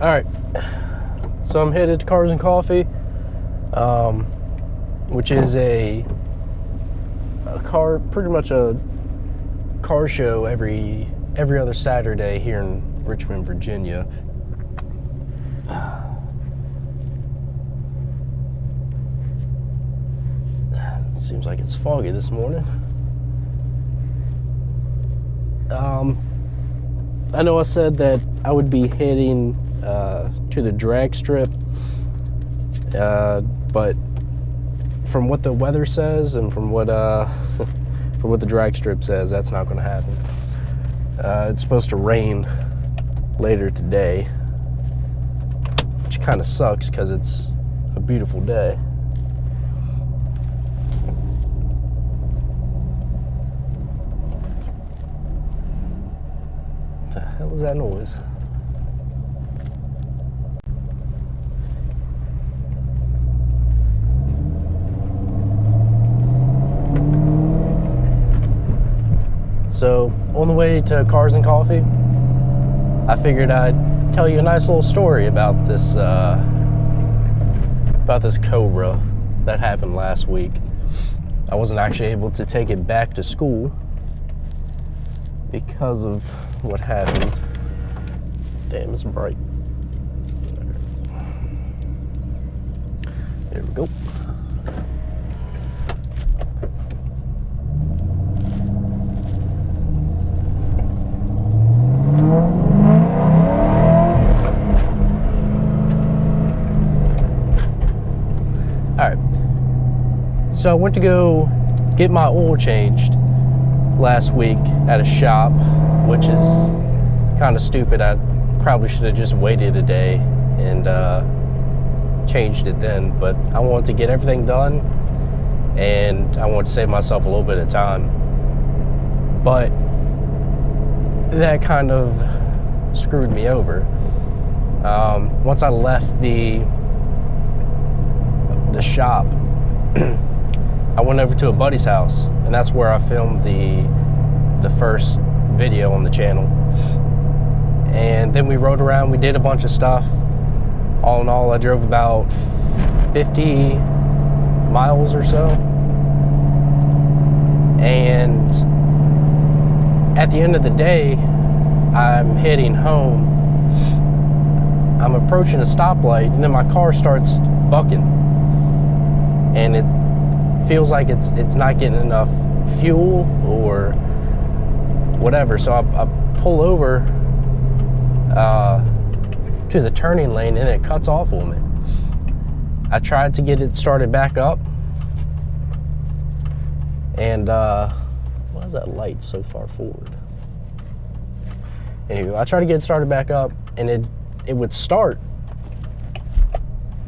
All right, so I'm headed to Cars and Coffee, which is a car, pretty much a car show every other Saturday here in Richmond, Virginia. Seems like it's foggy this morning. I know I said that I would be heading to the drag strip, but from what the weather says and from what from what the drag strip says, that's not going to happen. It's supposed to rain later today, which kind of sucks because it's a beautiful day. What the hell is that noise? So, on the way to Cars and Coffee, I figured I'd tell you a nice little story about this Cobra that happened last week. I wasn't actually able to take it back to school because of what happened. Damn, it's bright. There we go. So I went to go get my oil changed last week at a shop, which is kind of stupid. I probably should have just waited a day and changed it then, but I wanted to get everything done and I wanted to save myself a little bit of time. But that kind of screwed me over. Once I left the shop, I went over to a buddy's house, and that's where I filmed the first video on the channel. And then we rode around, we did a bunch of stuff. All in all, I drove about 50 miles or so. And at the end of the day, I'm heading home. I'm approaching a stoplight, and then my car starts bucking. And it feels like it's not getting enough fuel or whatever, so I pull over to the turning lane and it cuts off on me. I tried to get it started back up, and why is that light so far forward? Anyway, I tried to get it started back up and it would start,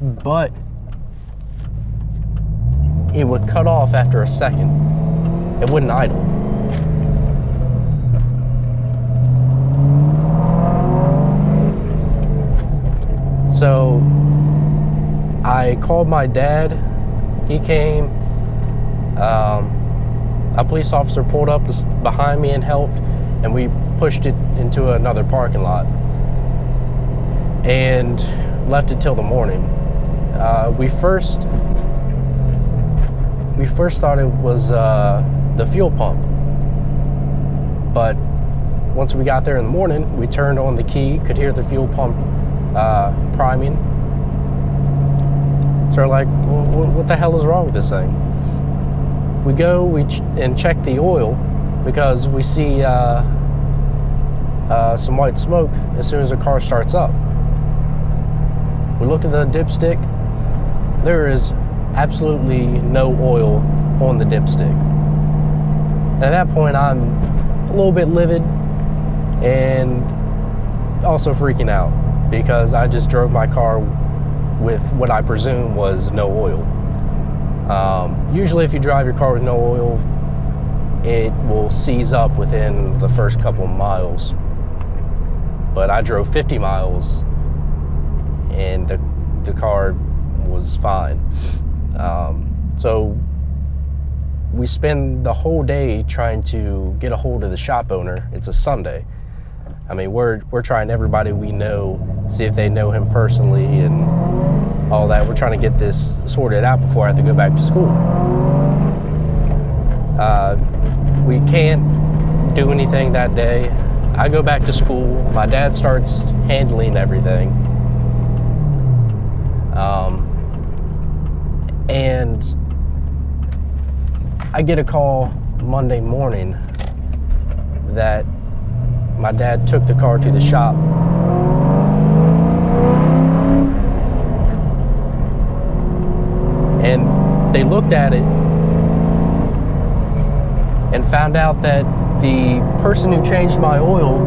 but it would cut off after a second. It wouldn't idle. So I called my dad. He came. A police officer pulled up behind me and helped, and we pushed it into another parking lot and left it till the morning. We first thought it was the fuel pump, but once we got there in the morning, we turned on the key, could hear the fuel pump priming. So we're like, well, what the hell is wrong with this thing? We go and check the oil because we see some white smoke as soon as the car starts up. We look at the dipstick. There is absolutely no oil on the dipstick. And at that point, I'm a little bit livid and also freaking out because I just drove my car with what I presume was no oil. Usually if you drive your car with no oil, it will seize up within the first couple of miles. But I drove 50 miles and the car was fine. So we spend the whole day trying to get a hold of the shop owner. It's a Sunday. I mean, we're trying everybody we know see if they know him personally and all that. We're trying to get this sorted out before I have to go back to school. We can't do anything that day. I go back to school. My dad starts handling everything. And I get a call Monday morning that my dad took the car to the shop. And they looked at it and found out that the person who changed my oil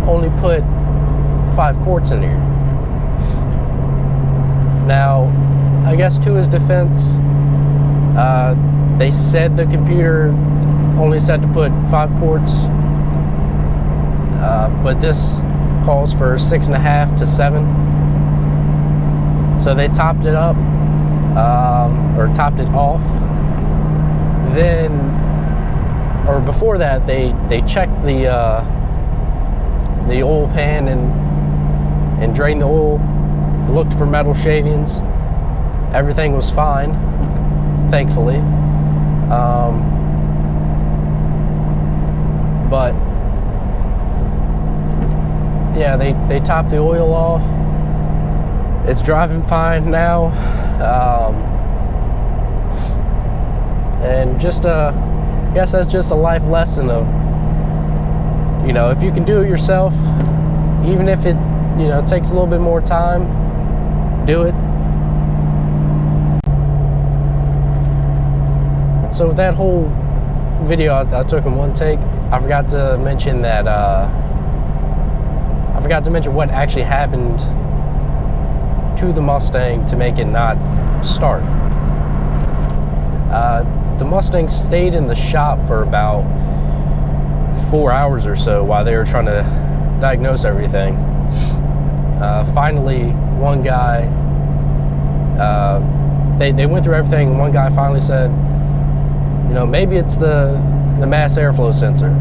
only put 5 quarts in here. Now, I guess to his defense, they said the computer only said to put 5 quarts, but this calls for 6.5 to 7. So they topped it up, or topped it off. Then, or before that, they checked the oil pan and drained the oil, looked for metal shavings. Everything was fine, thankfully. But yeah, they topped the oil off. It's driving fine now. And just I guess that's just a life lesson of, you know, if you can do it yourself, even if it, you know, takes a little bit more time, do it. So with that whole video I took in one take, I forgot to mention that what actually happened to the Mustang to make it not start. The Mustang stayed in the shop for about 4 hours or so while they were trying to diagnose everything. Finally, one guy, they went through everything, and one guy finally said, you know, maybe it's the mass airflow sensor,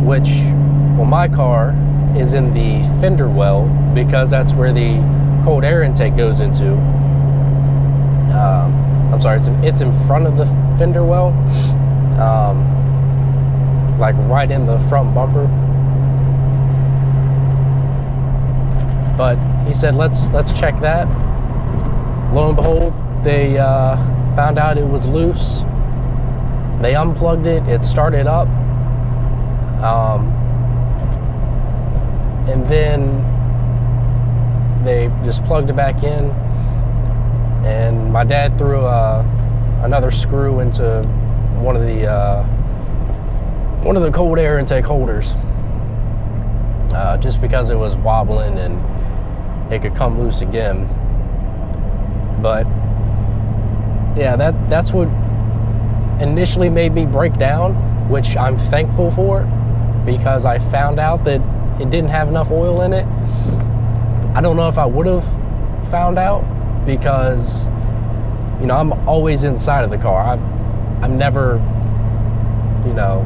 which, well, my car is in the fender well because that's where the cold air intake goes into. I'm sorry, it's in front of the fender well, like right in the front bumper. But he said, let's check that. Lo and behold, they found out it was loose. They unplugged it, it started up, and then they just plugged it back in, and my dad threw another screw into one of the cold air intake holders, just because it was wobbling and it could come loose again. But yeah, that's what initially made me break down, which I'm thankful for, because I found out that it didn't have enough oil in it. I don't know if I would have found out, because, you know, I'm always inside of the car. I'm never, you know,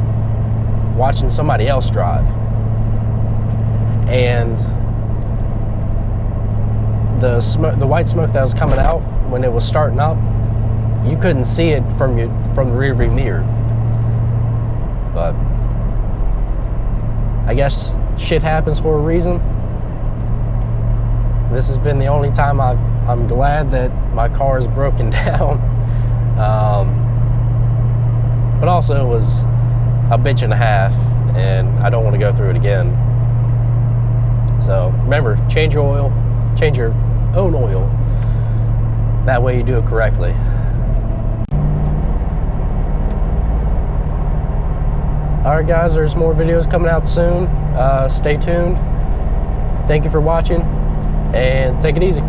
watching somebody else drive. And the white smoke that was coming out when it was starting up, you couldn't see it from the rear view mirror. But I guess shit happens for a reason. This has been the only time I'm glad that my car is broken down. But also it was a bitch and a half, and I don't want to go through it again. So remember, change your oil, change your own oil. That way you do it correctly. Alright guys, there's more videos coming out soon. Stay tuned. Thank you for watching, and take it easy.